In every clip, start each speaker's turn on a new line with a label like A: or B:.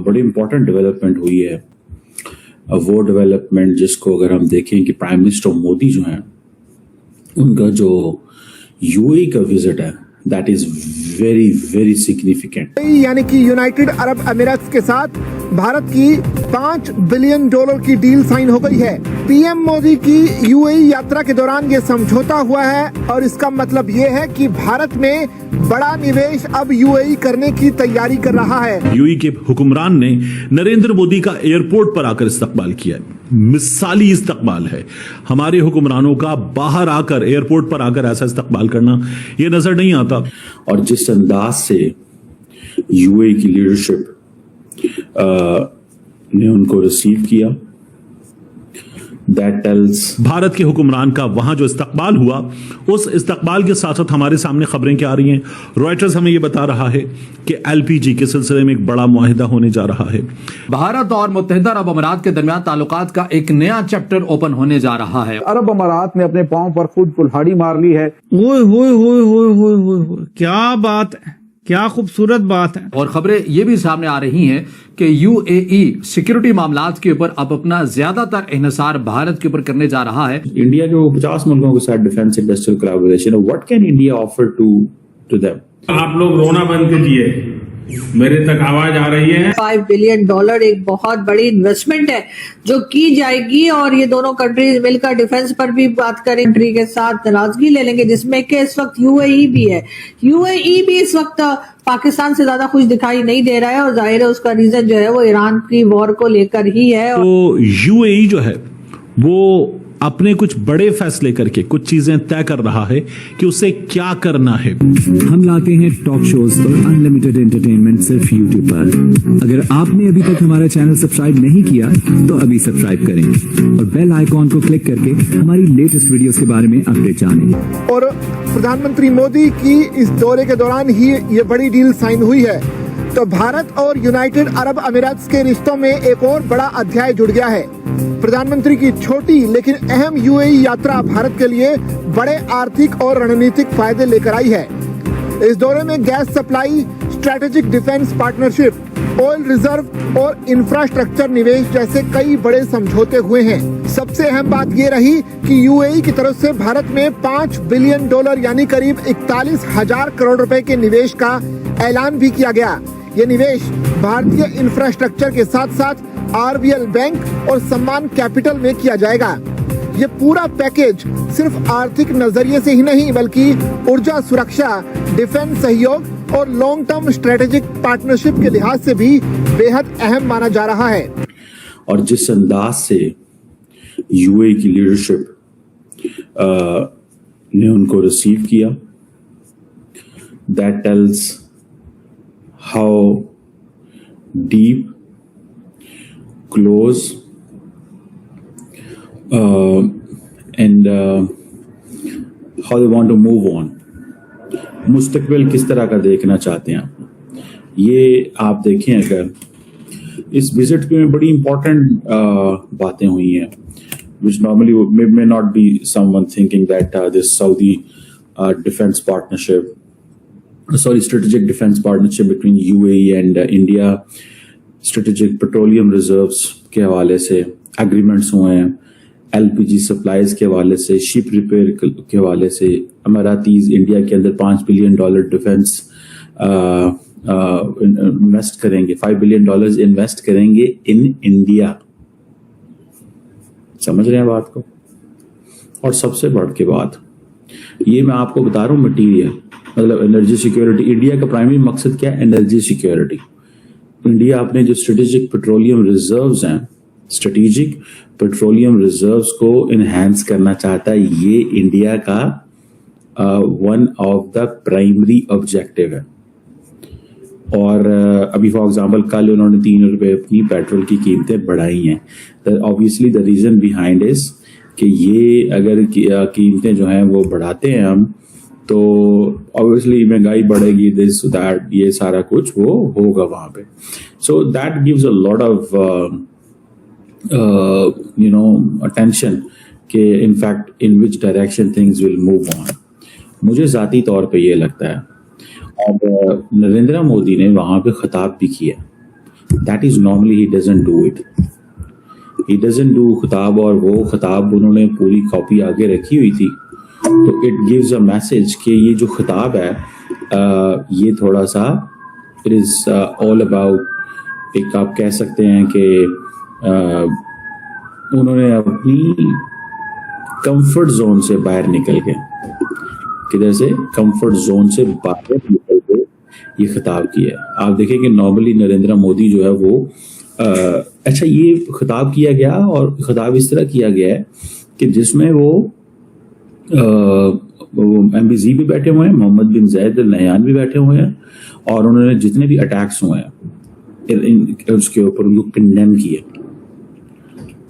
A: بڑی important development ہوئی ہے. وہ ڈیولپمنٹ جس کو اگر ہم دیکھیں کہ پرائم منسٹر مودی جو ہیں ان کا جو یو اے کا وزٹ ہے that is very very significant.
B: یعنی کہ یونائٹڈ عرب اماراتس کے ساتھ بھارت کی $5 بلین کی ڈیل سائن ہو گئی ہے. پی ایم مودی کی یو اے یاترا کے دوران یہ سمجھوتا ہوا ہے اور اس کا مطلب یہ ہے کہ بھارت میں بڑا نویش اب یو اے کرنے کی تیاری کر رہا ہے.
C: یو اے کے حکمران نے نریندر مودی کا ایئرپورٹ پر آ کر استقبال کیا ہے. مثالی استقبال ہے. ہمارے حکمرانوں کا باہر آ کر ایئرپورٹ پر آ کر ایسا استقبال کرنا یہ نظر نہیں آتا.
A: اور جس انداز سے یو اے کی لیڈرشپ نے ان کو ریسیو کیا that tells
C: بھارت کے حکمران کا وہاں جو استقبال ہوا اس استقبال کے ساتھ ساتھ ہمارے سامنے خبریں کیا آ رہی ہیں. رائٹرز ہمیں یہ بتا رہا ہے کہ ایل پی جی کے سلسلے میں ایک بڑا معاہدہ ہونے جا رہا ہے.
D: بھارت اور متحدہ عرب امارات کے درمیان تعلقات کا ایک نیا چیپٹر اوپن ہونے جا رہا ہے.
E: عرب امارات نے اپنے پاؤں پر خود کلہاڑی مار لی ہے.
F: کیا بات ہے, کیا خوبصورت بات ہے.
D: اور خبریں یہ بھی سامنے آ رہی ہیں کہ یو اے ای سیکورٹی معاملات کے اوپر اب اپنا زیادہ تر انحصار بھارت کے اوپر کرنے جا رہا ہے.
A: انڈیا جو 50 ملکوں کے ساتھ defence industrial collaboration, what can India offer to them?
G: آپ لوگ رونا بند کیجیے, میرے تک آواز آ رہی ہے.
H: $5 بلین ایک بہت بڑی انویسٹمنٹ ہے جو کی جائے گی, اور یہ دونوں کنٹریز مل کر ڈیفنس پر بھی بات کریں, کنٹری کے ساتھ ناراضگی لے لیں گے, جس میں کہ اس وقت یو اے ای بھی ہے. یو اے ای بھی اس وقت پاکستان سے زیادہ خوش دکھائی نہیں دے رہا ہے, اور ظاہر ہے اس کا ریزن جو ہے وہ ایران کی وار کو لے کر ہی ہے.
C: تو یو اے ای جو ہے وہ اپنے کچھ بڑے فیصلے کر کے کچھ چیزیں طے کر رہا ہے کہ اسے کیا کرنا ہے.
I: ہم لاتے ہیں ٹاک شوز اور انلمیٹڈ انٹرٹینمنٹ صرف یوٹیوب پر. اگر آپ نے ابھی تک ہمارا چینل سبسکرائب نہیں کیا تو ابھی سبسکرائب کریں اور بیل آئیکن کو کلک کر کے ہماری لیٹسٹ ویڈیوز کے بارے میں اپڈیٹ جانیں.
B: اور پردھان منتری مودی کی اس دورے کے دوران ہی یہ بڑی ڈیل سائن ہوئی ہے, تو بھارت اور یونائٹڈ عرب اماراتس کے رشتوں میں ایک اور بڑا ادھیائے جڑ گیا ہے. پردھان منتری کی چھوٹی لیکن اہم یو اے ای یاترا بھارت کے لیے بڑے آرتھک اور رننیتک فائدے لے کر آئی ہے. اس دورے میں gas supply, strategic defence partnership, oil reserve اور انفراسٹرکچر نویش جیسے کئی بڑے سمجھوتے ہوئے ہیں. سب سے اہم بات یہ رہی کہ یو اے ای کی طرف سے بھارت میں $5 بلین یعنی قریب 41,000 کروڑ روپے کے نویش کا اعلان بھی کیا گیا. یہ نویش بھارتی انفراسٹرکچر کے ساتھ ساتھ آر بی ایل بینک اور سمان کیپٹل میں کیا جائے گا. یہ پورا پیکیج صرف آرتھک نظریے سے ہی نہیں بلکہ ارجا سرکشا, ڈیفنس سہیوگ اور لانگ ٹرم اسٹریٹجک پارٹنرشپ کے لحاظ سے بھی بے حد اہم مانا جا رہا ہے.
A: اور جس انداز سے یو اے کی لیڈرشپ نے ان کو ریسیو کیا that tells how deep, close and how they want to move on. مستقبل کس طرح کا دیکھنا چاہتے ہیں آپ. یہ آپ دیکھیں اگر اس وزٹ میں بڑی امپورٹنٹ باتیں ہوئی ہیں which normally may not be someone thinking that this Saudi defense partnership, strategic defense partnership between UAE and India, strategic petroleum reserves کے حوالے سے اگریمنٹس ہوئے ہیں, ایل پی جی سپلائیز کے حوالے سے, شپ ریپیئر کے حوالے سے. اماراتیز انڈیا کے اندر $5 بلین ڈیفنس انویسٹ کریں گے, $5 بلین انویسٹ کریں گے ان انڈیا. سمجھ رہے ہیں بات کو. اور سب سے بڑھ کے بات یہ میں آپ کو بتا رہا ہوں, مٹیریل مطلب انرجی سیکیورٹی. انڈیا کا پرائمری مقصد کیا ہے؟ Energy security. انڈیا اپنے جو اسٹریٹجک پیٹرولیم ریزروز ہیں, اسٹریٹجک پیٹرولیم ریزروز کو انہینس کرنا چاہتا ہے. یہ انڈیا کا one of the primary objective ہے. اور ابھی فار ایگزامپل کل انہوں نے $3 اپنی پیٹرول کی قیمتیں بڑھائی ہیں. obviously the reason behind is کہ یہ اگر قیمتیں جو ہیں وہ بڑھاتے ہیں ہم تو obviously مہنگائی بڑھے گی, this that یہ سارا کچھ وہ ہوگا وہاں پہ. so that gives a lot of attention کہ in fact in which direction things will move on. مجھے ذاتی طور پہ یہ لگتا ہے. اور نریندر مودی نے وہاں پہ خطاب بھی کیا, that is normally he doesn't do it, he doesn't do खिताब, और वो खिताब उन्होंने पूरी कॉपी आगे रखी हुई थी, तो इट गिव्स अ मैसेज कि ये जो खिताब है ये थोड़ा सा इट इज ऑल अबाउट, एक आप कह सकते हैं कि उन्होंने अपनी कंफर्ट जोन से बाहर निकल के, किधर से, कंफर्ट जोन से बाहर निकल के ये खिताब किया है। आप देखें कि नॉर्मली नरेंद्र मोदी जो है वो अच्छा ये खिताब किया गया, और खिताब इस तरह किया गया है कि जिसमें वो MBZ भी बैठे हुए हैं, मोहम्मद बिन जायद अल नहयान भी बैठे हुए हैं, और उन्होंने जितने भी अटैक्स हुए हैं उसके ऊपर उनको कंडेम किया,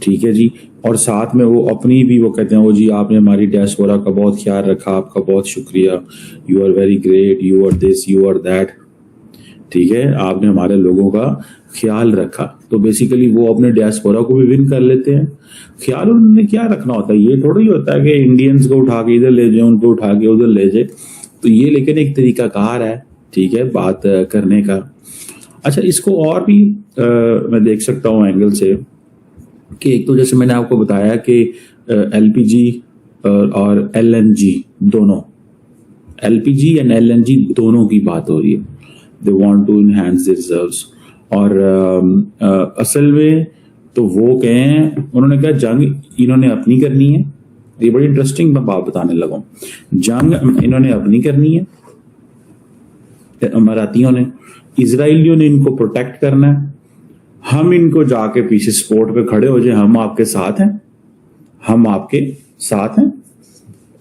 A: ठीक है जी। और साथ में वो अपनी भी वो कहते हैं वो जी आपने हमारी डायस्पोरा का बहुत ख्याल रखा, आपका बहुत शुक्रिया, you are very great, you are this, you are that, ठीक है, आपने हमारे लोगों का ख्याल रखा। तो बेसिकली वो अपने डायस्पोरा को भी विन कर लेते हैं। ख्याल उन्होंने क्या रखना होता है, ये थोड़ा ही होता है कि इंडियंस को उठा के इधर ले जाए, उनको उठा के उधर ले जाए, तो ये लेकिन एक तरीका कार है, ठीक है, बात करने का। अच्छा, इसको और भी मैं देख सकता हूँ एंगल से कि एक तो जैसे मैंने आपको बताया कि LPG और LNG दोनों, LPG एंड LNG दोनों की बात हो रही है, they want to enhance the reserves. और असल में तो वो कहें, उन्होंने कहा जंग इन्होंने अपनी करनी है, ये बड़ी इंटरेस्टिंग मैं बात बताने लगा हूं, जंग इन्होंने अपनी करनी है, अमारातियों ने, इजराइलियों ने इनको प्रोटेक्ट करना है, हम इनको जाके पीछे सपोर्ट पे खड़े हो जाए, हम आपके साथ हैं, हम आपके साथ हैं,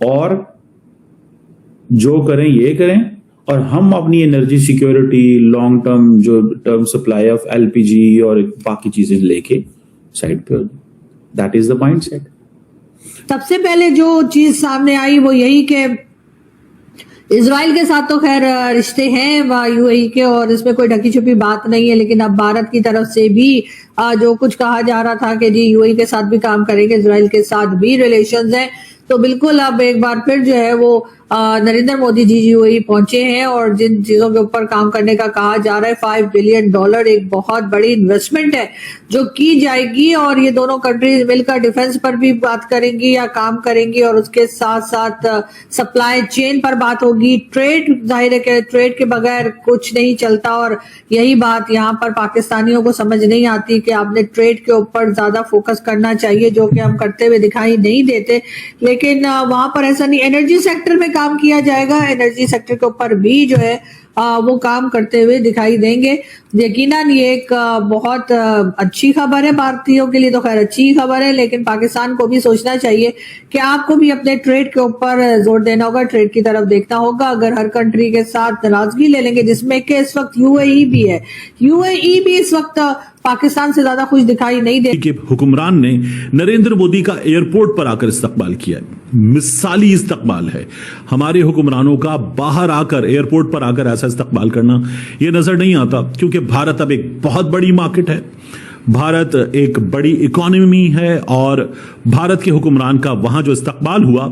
A: और जो करें ये करें, और हम अपनी एनर्जी सिक्योरिटी, लॉन्ग टर्म जो टर्म सप्लाई ऑफ LPG और बाकी चीजें लेके साइड पे, दैट इज द माइंडसेट।
H: सबसे पहले जो चीज सामने आई वो यही कि इजराइल के साथ तो खैर रिश्ते हैं UAE के, और इसमें कोई ढकी छुपी बात नहीं है, लेकिन अब भारत की तरफ से भी जो कुछ कहा जा रहा था कि जी UAE के साथ भी काम करेंगे, इजराइल के साथ भी रिलेशंस हैं, तो बिल्कुल अब एक बार फिर जो है वो नरेंद्र मोदी जी UAE पहुंचे हैं, और जिन चीजों के ऊपर काम करने का कहा जा रहा है, $5 बिलियन एक बहुत बड़ी इन्वेस्टमेंट है जो की जाएगी, और ये दोनों कंट्रीज मिलकर डिफेंस पर भी बात करेंगी या काम करेंगी, और उसके साथ साथ सप्लाई चेन पर बात होगी। ट्रेड, जाहिर है कि ट्रेड के बगैर कुछ नहीं चलता, और यही बात यहाँ पर पाकिस्तानियों को समझ नहीं आती कि आपने ट्रेड के ऊपर ज्यादा फोकस करना चाहिए, जो कि हम करते हुए दिखाई नहीं देते, लेकिन वहां पर ऐसा नहीं। एनर्जी सेक्टर में काम किया जाएगा, एनर्जी सेक्टर के ऊपर भी जो है वो काम करते हुए दिखाई देंगे। यकीनन ये एक बहुत अच्छी खबर है, भारतीयों के लिए तो खैर अच्छी खबर है, लेकिन पाकिस्तान को भी सोचना चाहिए कि आपको भी अपने ट्रेड के ऊपर जोर देना होगा, ट्रेड की तरफ देखना होगा। अगर हर कंट्री के साथ नाराजगी ले लेंगे, जिसमें कि इस वक्त UAE भी है, UAE भी इस वक्त पाकिस्तान से ज्यादा खुश दिखाई नहीं दे।
C: के हुक्मरान ने नरेंद्र मोदी का एयरपोर्ट पर आकर इस्तकबाल किया, मिसाली इस्तकबाल है। हमारे हुक्मरानों का बाहर आकर, एयरपोर्ट पर आकर ऐसा इस्तकबाल करना यह नजर नहीं आता, क्योंकि भारत अब एक बहुत बड़ी मार्केट है, भारत एक बड़ी इकोनॉमी है, और भारत के हुक्मरान का वहां जो इस्तकबाल हुआ,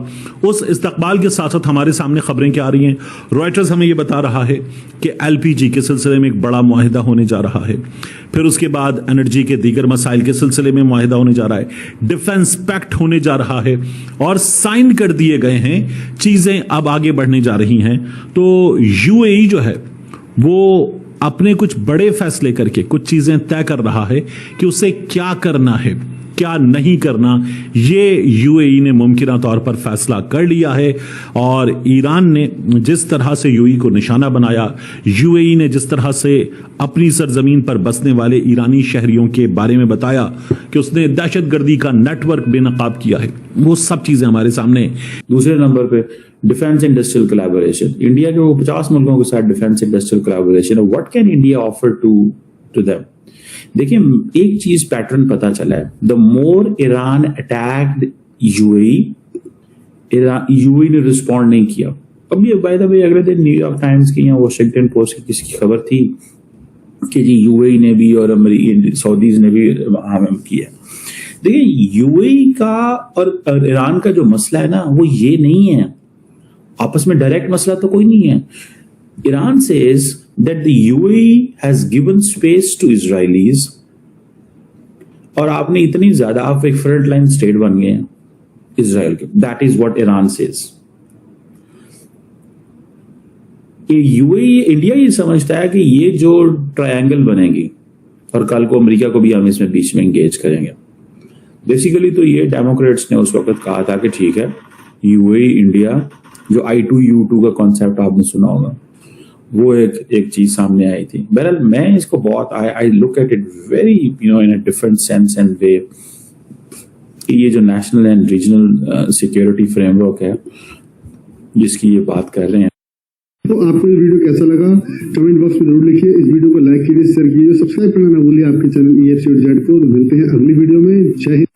C: उस इस्तकबाल के साथ साथ हमारे सामने खबरें क्या आ रही हैं। रॉयटर्स हमें यह बता रहा है कि LPG के सिलसिले में एक बड़ा मुआहिदा होने जा रहा है, फिर उसके बाद एनर्जी के दीगर मसाइल के सिलसिले में मुआहिदा होने जा रहा है, डिफेंस पैक्ट होने जा रहा है, और साइन कर दिए गए हैं, चीजें अब आगे बढ़ने जा रही हैं। तो UAE जो है वो अपने कुछ बड़े फैसले करके कुछ चीजें तय कर रहा है कि उसे क्या करना है, क्या नहीं करना। ये UAE ने मुमकिन तौर पर फैसला कर लिया है, और ईरान ने जिस तरह से UAE को निशाना बनाया, UAE ने जिस तरह से अपनी सरजमीन पर बसने वाले ईरानी शहरियों के बारे में बताया कि उसने दहशतगर्दी का नेटवर्क बेनकाब किया है, वो सब चीजें हमारे सामने।
A: दूसरे नंबर पे डिफेंस इंडस्ट्रियल कोलैबोरेशन, इंडिया के वो 50 मुल्कों के साथ defence industrial collaboration, what can India offer to them. देखिए, एक चीज पैटर्न पता चला है, the more Iran attacked UAE ने रिस्पॉन्ड नहीं किया। अभी बाय द वे अगले दिन न्यूयॉर्क टाइम्स की या वॉशिंगटन पोस्ट की किसी की खबर थी कि जी UAE ने भी और सऊदीज ने भी हम किया। देखिए, UAE का और ईरान का जो मसला है ना, वो ये नहीं है, आपस में डायरेक्ट मसला तो कोई नहीं है। Iran says that the UAE has given space to Israelis, और आपने इतनी ज्यादा, आप एक फ्रंट लाइन स्टेट बन गए हैं इसराइल के. That is what Iran says. UAE, India ये समझता है कि ये जो ट्रायंगल बनेगी, और कल को अमेरिका को भी हम इसमें बीच में एंगेज करेंगे. बेसिकली तो ये डेमोक्रेट्स ने उस वक्त कहा था कि ठीक है, यूएई इंडिया, जो I2U2 का कॉन्सेप्ट आपने सुना होगा, वो एक चीज सामने आई थी. बहरहाल मैं इसको बहुत I look at it very in a different sense and way. ये जो national and regional security framework है जिसकी ये बात कर रहे हैं.
J: तो आपको ये वीडियो कैसा लगा कमेंट बॉक्स में जरूर लिखिए. इस वीडियो को लाइक कीजिए, शेयर कीजिए, सब्सक्राइब करना ना भूलिए आपके चैनल EFC और जेड को. मिलते हैं अगली वीडियो में. जय हिंद.